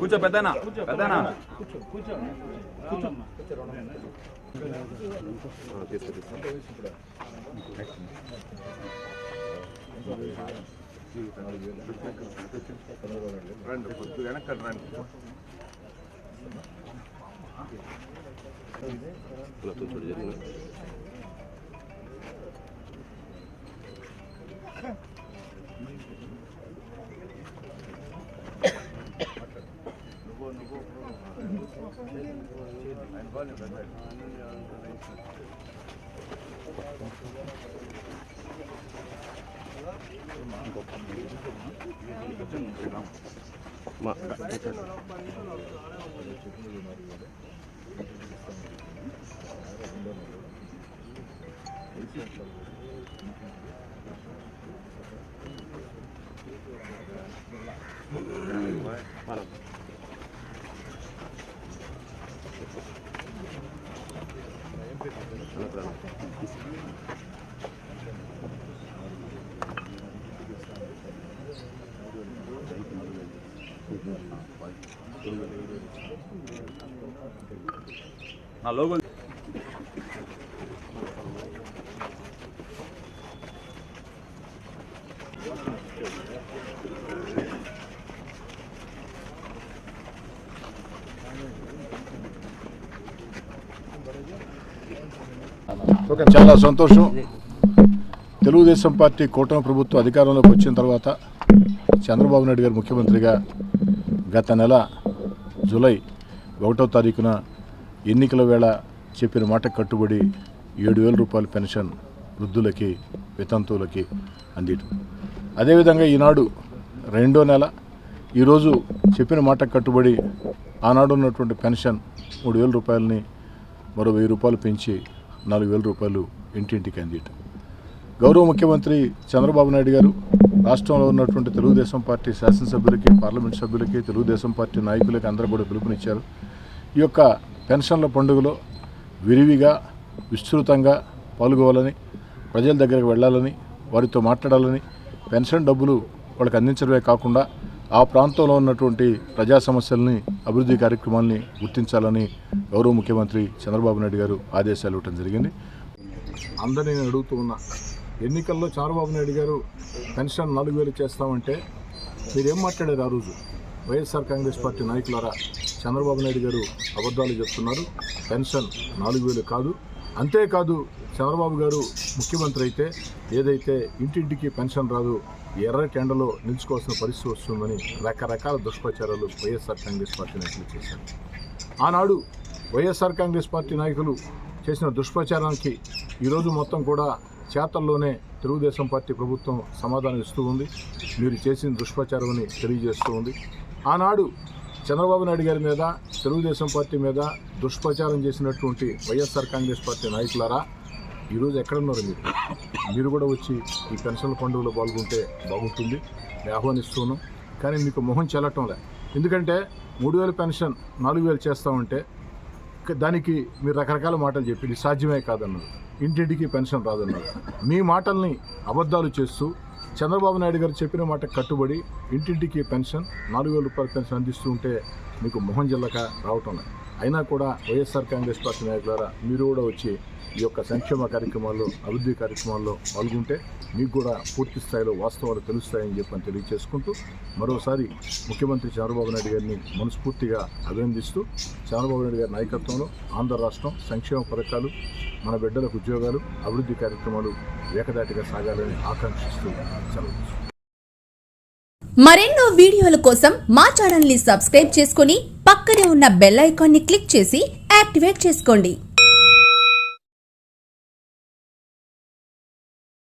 కూర్చో పెద్దనా పెద్దనా రండి కొద్దిగా వెనక్కి రండి నా లోగో చాలా సంతోషం. తెలుగుదేశం పార్టీ కూటమి ప్రభుత్వం అధికారంలోకి వచ్చిన తర్వాత చంద్రబాబు నాయుడు గారు ముఖ్యమంత్రిగా గత నెల జూలై 1వ తారీఖున ఎన్నికల వేళ చెప్పిన మాట కట్టుబడి 7,000 రూపాయల పెన్షన్ వృద్ధులకి వితంతువులకి అందించడం. అదేవిధంగా ఈనాడు 2వ నెల ఈరోజు చెప్పిన మాట కట్టుబడి ఆనాడు ఉన్నటువంటి పెన్షన్ 3,000 రూపాయలని మరో 1,000 రూపాయలు పెంచి 4,000 రూపాయలు ఇంటింటికి అందించడం. గౌరవ ముఖ్యమంత్రి చంద్రబాబు నాయుడు గారు రాష్ట్రంలో ఉన్నటువంటి తెలుగుదేశం పార్టీ శాసనసభ్యులకి, పార్లమెంట్ సభ్యులకి, తెలుగుదేశం పార్టీ నాయకులకి అందరూ కూడా పిలుపునిచ్చారు. ఈ యొక్క పెన్షన్ల పండుగలో విరివిగా విస్తృతంగా పాల్గొవాలని, ప్రజల దగ్గరకు వెళ్ళాలని, వారితో మాట్లాడాలని, పెన్షన్ డబ్బులు వాళ్ళకి అందించడమే కాకుండా ఆ ప్రాంతంలో ఉన్నటువంటి ప్రజా సమస్యల్ని, అభివృద్ధి కార్యక్రమాలని గుర్తించాలని గౌరవ ముఖ్యమంత్రి చంద్రబాబు నాయుడు గారు ఆదేశాలు ఇవ్వడం జరిగింది. అందరినీ నేను అడుగుతూ ఉన్నా, ఎన్నికల్లో చంద్రబాబు నాయుడు గారు పెన్షన్ 4,000 చేస్తామంటే మీరేం మాట్లాడారు? ఆ రోజు వైఎస్ఆర్ కాంగ్రెస్ పార్టీ నాయకులారా, చంద్రబాబు నాయుడు గారు అబద్ధాలు చెప్తున్నారు, పెన్షన్ 4,000 కాదు. అంతేకాదు, చంద్రబాబు గారు ముఖ్యమంత్రి అయితే ఏదైతే ఇంటింటికి పెన్షన్ రాదు, ఎర్రటి ఎండలో నిలుచుకోవాల్సిన పరిస్థితి వస్తుందని రకరకాల దుష్ప్రచారాలు వైఎస్ఆర్ కాంగ్రెస్ పార్టీ నాయకులు చేశారు. ఆనాడు వైఎస్ఆర్ కాంగ్రెస్ పార్టీ నాయకులు చేసిన దుష్ప్రచారానికి ఈరోజు మొత్తం కూడా చేతల్లోనే తెలుగుదేశం పార్టీ ప్రభుత్వం సమాధానం ఇస్తూ ఉంది. మీరు చేసిన దుష్ప్రచారం అని తెలియజేస్తూ ఉంది. ఆనాడు చంద్రబాబు నాయుడు గారి మీద, తెలుగుదేశం పార్టీ మీద దుష్ప్రచారం చేసినటువంటి వైఎస్ఆర్ కాంగ్రెస్ పార్టీ నాయకులారా, ఈరోజు ఎక్కడున్నారు? మీరు కూడా వచ్చి ఈ పెన్షన్ల పండుగలో పాల్గొంటే బాగుంటుంది, నేను ఆహ్వానిస్తున్నాం. కానీ మీకు మొహం చెల్లటంలే. ఎందుకంటే 3,000 పెన్షన్ 4,000 చేస్తామంటే దానికి మీరు రకరకాల మాటలు చెప్పింది సాధ్యమే కాదన్నారు, ఇంటింటికి పెన్షన్ రాదన్నారు. మీ మాటల్ని అబద్ధాలు చేస్తూ చంద్రబాబు నాయుడు గారు చెప్పిన మాట కట్టుబడి ఇంటింటికి పెన్షన్ 4,000 రూపాయల పెన్షన్ అందిస్తూ ఉంటే మీకు మొహం జిల్లక రావటం. అయినా కూడా వైఎస్ఆర్ కాంగ్రెస్ పార్టీ నాయకులారా, మీరు కూడా వచ్చి ఈ యొక్క సంక్షేమ కార్యక్రమాల్లో, అభివృద్ధి కార్యక్రమాల్లో పాల్గొంటే మీకు కూడా పూర్తి స్థాయిలో వాస్తవాలు తెలుస్తాయని చెప్పని తెలియజేసుకుంటూ మరోసారి ముఖ్యమంత్రి చంద్రబాబు నాయుడు గారిని మనస్ఫూర్తిగా అభినందిస్తూ, చంద్రబాబు నాయుడు గారి నాయకత్వంలో ఆంధ్ర రాష్ట్రం సంక్షేమ పథకాలు, మన బిడ్డలకు ఉద్యోగాలు, అభివృద్ధి కార్యక్రమాలు ఏకదాటిగా సాగాలని ఆకాంక్షిస్తూ సెలవు. మరెన్నో వీడియోల కోసం మా ఛానల్ ని సబ్స్క్రైబ్ చేసుకుని పక్కనే ఉన్న బెల్ ఐకాన్ ని క్లిక్ చేసి యాక్టివేట్ చేసుకోండి.